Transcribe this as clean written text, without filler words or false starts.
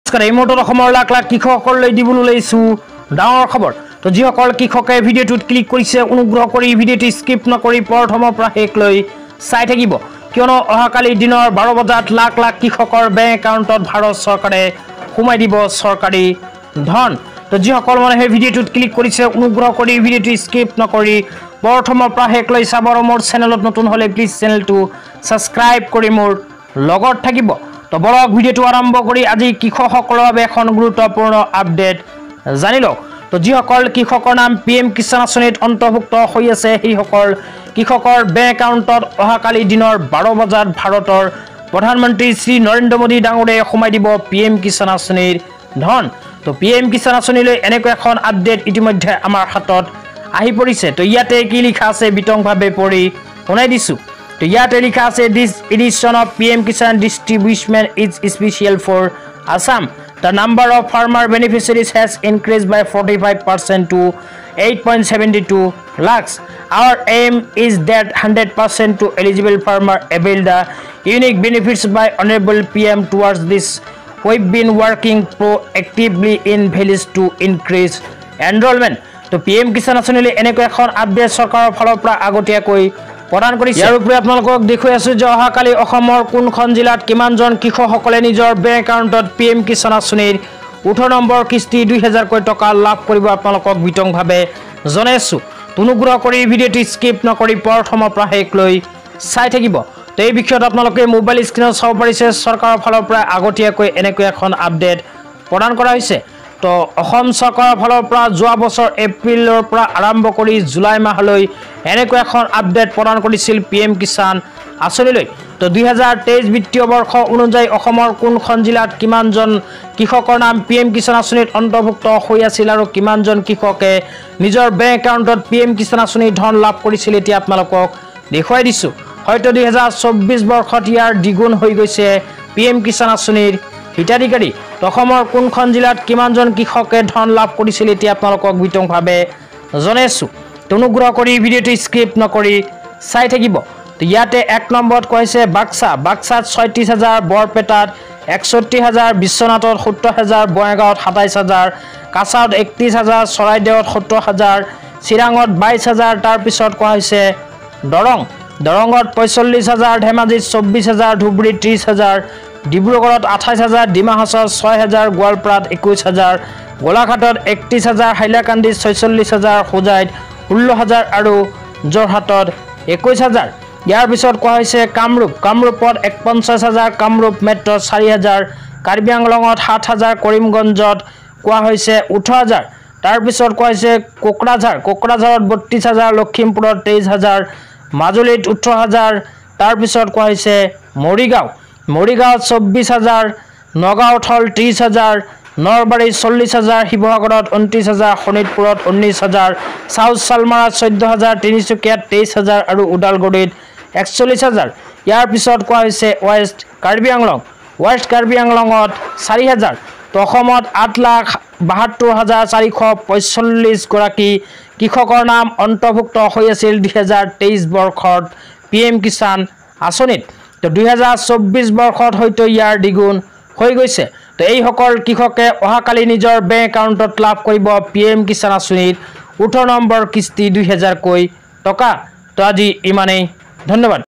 এই মুহূৰ্তত অসমৰ লাখ লাখ কৃষকসকললৈ দিবলৈ ওলাইছো ডাঙৰ খবৰ। তো যিসকল কৃষকে ভিডিঅ'টোত ক্লিক কৰিছে অনুগ্ৰহ কৰি ভিডিঅ'টো স্কিপ নকৰি প্ৰথমৰ পৰা শেষলৈ চাই থাকিব, কিয়নো অহাকালি দিনৰ 12 বজাত লাখ লাখ কৃষকৰ বেংক একাউণ্টত ভাৰত চৰকাৰে সোমাই দিব চৰকাৰী ধন। তো যিসকল মানুহে ভিডিঅ'টোত ক্লিক কৰিছে অনুগ্ৰহ কৰি ভিডিঅ'টো স্কিপ নকৰি প্ৰথমৰ পৰা শেষলৈ চাব আৰু মোৰ চেনেলত নতুন হ'লে প্লিজ চেনেলটো ছাবস্ক্ৰাইব কৰি মোৰ লগত থাকিব। তো বলক ভিডিঅ'টো আৰম্ভ কৰি আজি কৃষকসকলৰ বাবে এখন গুৰুত্বপূৰ্ণ আপডেট জানি লওক। তো যিসকল কৃষকৰ নাম PM কিষাণ আঁচনিত অন্তৰ্ভুক্ত হৈ আছে সেইসকল কৃষকৰ বেংক একাউণ্টত অহাকালি দিনৰ 12 বজাত ভাৰতৰ প্ৰধানমন্ত্ৰী শ্ৰী নৰেন্দ্ৰ মোদী ডাঙৰীয়াই সোমাই দিব PM কিষাণ আঁচনিৰ ধন। তো PM কিষাণ আঁচনিলৈ এনেকৈ এখন আপডেট ইতিমধ্যে আমাৰ হাতত আহি পৰিছে। তো ইয়াতে কি লিখা আছে বিতংভাৱে পঢ়ি শুনাই দিছোঁ। তো ইয়াতে লিখা আছে this edition of PM Kisan distribution is special for Assam. The number of farmer beneficiaries has increased by 45% to 8.72 lakhs. Our aim is that 100% to eligible farmer avail the unique benefits by Honorable PM. Towards this, we've been working proactively in villages to increase enrollment. তো PM Kisan আঁচনিলৈ এনেকৈ এখন update চৰকাৰৰ ফালৰ পৰা আগতীয়াকৈ প্ৰদান কৰিছে। ইয়াৰ উপৰি আপোনালোকক দেখুৱাই আছোঁ যে অহাকালি অসমৰ কোনখন জিলাত কিমানজন কৃষকসকলে নিজৰ বেংক একাউণ্টত PM কিষাণ আঁচনিৰ 18 নম্বৰ কিস্তি 2000 টকা লাভ কৰিব আপোনালোকক বিতংভাৱে জনাইছোঁ। অনুগ্ৰহ কৰি ভিডিঅ'টো স্কিপ নকৰি প্ৰথমৰ পৰা শেষলৈ চাই থাকিব। তো এই বিষয়ত আপোনালোকে মোবাইল স্ক্ৰীনত চাব পাৰিছে চৰকাৰৰ ফালৰ পৰা আগতীয়াকৈ এনেকৈ এখন আপডেট প্ৰদান কৰা হৈছে। তো অসম চৰকাৰৰ ফালৰ পৰা যোৱা বছৰ এপ্ৰিলৰ পৰা আৰম্ভ কৰি জুলাই মাহলৈ এনেকৈ এখন আপডেট প্ৰদান কৰিছিল PM কিষাণ আঁচনিলৈ। তো 2023 বিত্তীয় বৰ্ষ অনুযায়ী অসমৰ কোনখন জিলাত কিমানজন কৃষকৰ নাম PM কিষাণ আঁচনিত অন্তৰ্ভুক্ত হৈ আছিল আৰু কিমানজন কৃষকে নিজৰ বেংক একাউণ্টত PM কিষাণ আঁচনিৰ ধন লাভ কৰিছিল এতিয়া আপোনালোকক দেখুৱাই দিছোঁ। হয়তো 2024 বৰ্ষত ইয়াৰ দ্বিগুণ হৈ গৈছে PM কিষাণ আঁচনিৰ হিতাধিকাৰী। অসমৰ কোনখন জিলাত কিমানজন কৃষকে ধন লাভ কৰিছিল এতিয়া আপোনালোকক বিতংভাৱে জনাইছোঁ। অনুগ্ৰহ কৰি ভিডিঅ'টো স্কিপ নকৰি চাই থাকিব। তো ইয়াতে 1 নম্বৰত কৈছে বাক্সাত 36,000, বৰপেটাত 61,000, বিশ্বনাথত 70,000, বঙাইগাঁৱত 27,000, কাছাৰত 31,000, চৰাইদেউত 70,000, চিৰাঙত 22,000। তাৰপিছত কোৱা হৈছে দৰঙত 45,000, ধেমাজিত 24,000, ধুবুৰীত 30,000, ডিব্ৰুগড়ত 28,000, ডিমা হাছাওত 6,000, গোৱালপাৰাত 21,000, গোলাঘাটত 31,000, হাইলাকান্দিত 46,000, হোজাইত 16,000 আৰু যোৰহাটত 21,000। ইয়াৰ পিছত কোৱা হৈছে কামৰূপত 49,000, কামৰূপ মেট্ৰত 4,000, কাৰ্বি আংলঙত 7,000, কৰিমগঞ্জত কোৱা হৈছে 18,000। তাৰপিছত কোৱা হৈছে কোকৰাঝাৰত 32,000, লখিমপুৰত 23,000, মাজুলীত 18,000। তাৰপিছত কোৱা হৈছে মৰিগাঁৱত 24,000, নগাঁৱত হ'ল 30,000, নলবাৰীত 40,000, শিৱসাগৰত 29,000, শোণিতপুৰত 19,000, চাউথ চালমাৰাত 14,000, তিনিচুকীয়াত 23,000 আৰু ওদালগুৰিত 41,000। ইয়াৰ পিছত কোৱা হৈছে ৱেষ্ট কাৰ্বি আংলঙত 4,000। তো অসমত 8,72,445 গৰাকী কৃষকৰ নাম অন্তৰ্ভুক্ত হৈ আছিল 2023 বৰ্ষত PM কিষাণ আঁচনিত। তো 2024 বৰ্ষত হয়তো ইয়াৰ দ্বিগুণ হৈ গৈছে। তো এইসকল কৃষকে অহাকালি নিজৰ বেংক একাউণ্টত লাভ কৰিব PM কিষাণ আঁচনিৰ 18 নম্বৰ কিস্তি 2000 টকা। তো আজি ইমানেই, ধন্যবাদ।